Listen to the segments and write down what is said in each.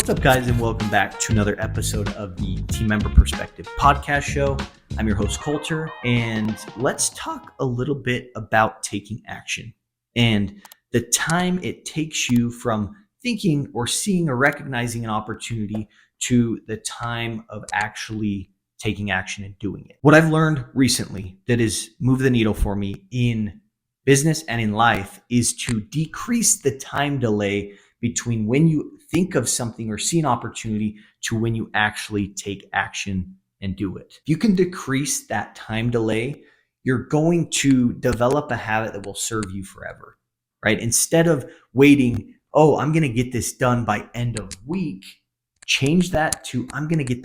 What's up, guys, and welcome back to another episode of the Team Member Perspective podcast show. I'm your host, Coulter, and let's talk a little bit about taking action and the time it takes you from thinking or seeing or recognizing an opportunity to the time of actually taking action and doing it. What I've learned recently that has moved the needle for me in business and in life is to decrease the time delay between when you think of something or see an opportunity to when you actually take action and do it. If you can decrease that time delay, you're going to develop a habit that will serve you forever, right? Instead of waiting, I'm going to get this done by end of week, change that to I'm going to get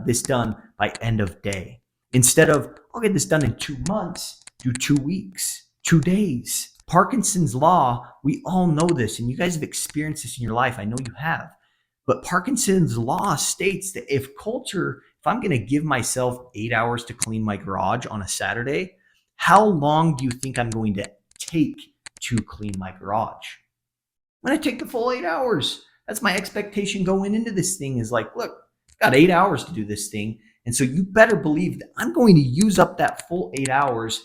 this done by end of day. Instead of I'll get this done in 2 months, do 2 weeks, 2 days. Parkinson's law, we all know this, and you guys have experienced this in your life. I know you have. But Parkinson's law states that if I'm going to give myself 8 hours to clean my garage on a Saturday, how long do you think I'm going to take to clean my garage? I'm going to take the full 8 hours. That's my expectation going into this thing is like, look, I've got 8 hours to do this thing. And so you better believe that I'm going to use up that full 8 hours,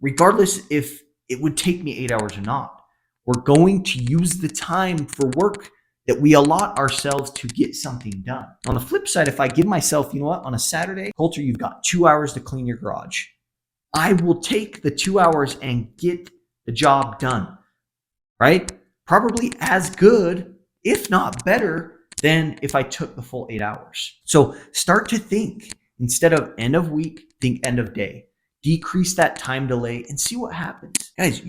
regardless if it would take me 8 hours or not. We're going to use the time for work that we allot ourselves to get something done. On the flip side, if I give myself, on a Saturday, Coulter, you've got 2 hours to clean your garage. I will take the 2 hours and get the job done, right? Probably as good, if not better, than if I took the full 8 hours. So start to think, instead of end of week, think end of day. Decrease that time delay and see what happens. Guys,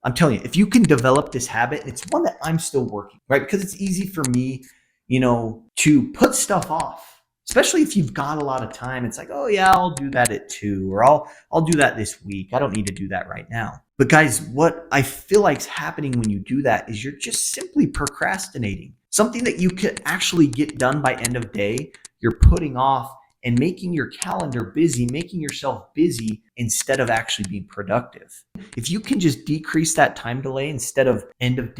I'm telling you, if you can develop this habit, it's one that I'm still working, right? Because it's easy for me, to put stuff off, especially if you've got a lot of time. It's like, I'll do that at 2, or I'll do that this week. I don't need to do that right now. But guys, what I feel like is happening when you do that is you're just simply procrastinating. Something that you could actually get done by end of day, you're putting off and making your calendar busy, making yourself busy instead of actually being productive. If you can just decrease that time delay instead of end of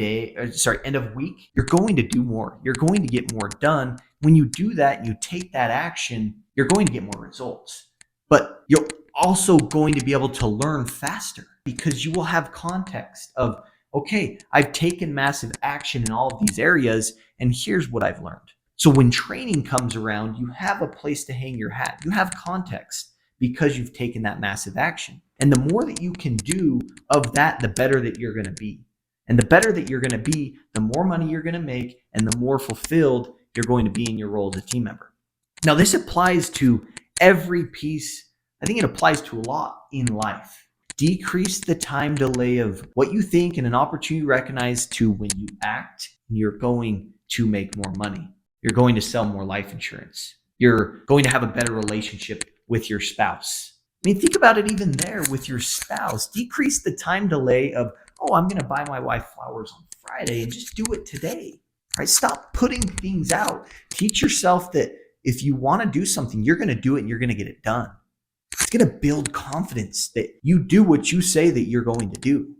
week, you're going to do more. You're going to get more done. When you do that, you take that action, you're going to get more results. But you're also going to be able to learn faster because you will have context of, okay, I've taken massive action in all of these areas, and here's what I've learned. So when training comes around, you have a place to hang your hat. You have context because you've taken that massive action. And the more that you can do of that, the better that you're going to be. And the better that you're going to be, the more money you're going to make and the more fulfilled you're going to be in your role as a team member. Now, this applies to every piece. I think it applies to a lot in life. Decrease the time delay of what you think and an opportunity you recognize to when you act, you're going to make more money. You're going to sell more life insurance. You're going to have a better relationship with your spouse. Think about it even there with your spouse. Decrease the time delay of, I'm going to buy my wife flowers on Friday, and just do it today. Right? Stop putting things out. Teach yourself that if you want to do something, you're going to do it and you're going to get it done. It's going to build confidence that you do what you say that you're going to do.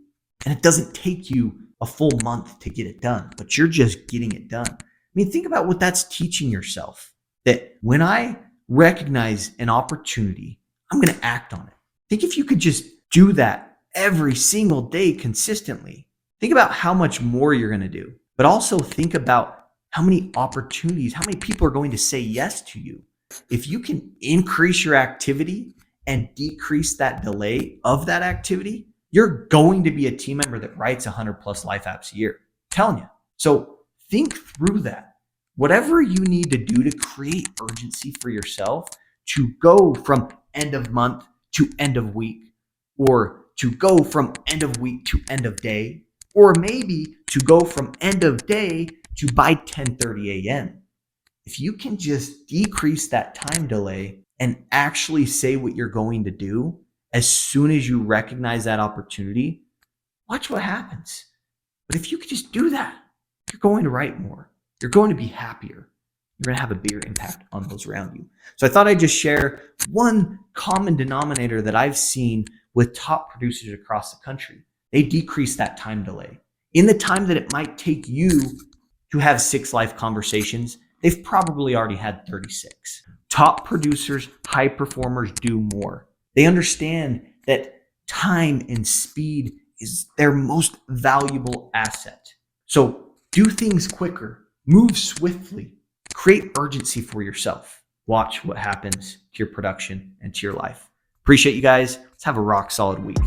And it doesn't take you a full month to get it done, but you're just getting it done. Think about what that's teaching yourself, that when I recognize an opportunity, I'm going to act on it. Think if you could just do that every single day consistently. Think about how much more you're going to do, but also think about how many opportunities, how many people are going to say yes to you. If you can increase your activity and decrease that delay of that activity, you're going to be a team member that writes 100 plus life apps a year. I'm telling you. So think through that. Whatever you need to do to create urgency for yourself to go from end of month to end of week, or to go from end of week to end of day, or maybe to go from end of day to by 10:30 a.m. If you can just decrease that time delay and actually say what you're going to do as soon as you recognize that opportunity, watch what happens. But if you could just do that, you're going to write more. You're going to be happier. You're going to have a bigger impact on those around you. So I thought I'd just share one common denominator that I've seen with top producers across the country. They decrease that time delay. In the time that it might take you who have 6 life conversations, they've probably already had 36. Top producers, high performers do more. They understand that time and speed is their most valuable asset. So do things quicker, move swiftly, create urgency for yourself. Watch what happens to your production and to your life. Appreciate you guys. Let's have a rock solid week.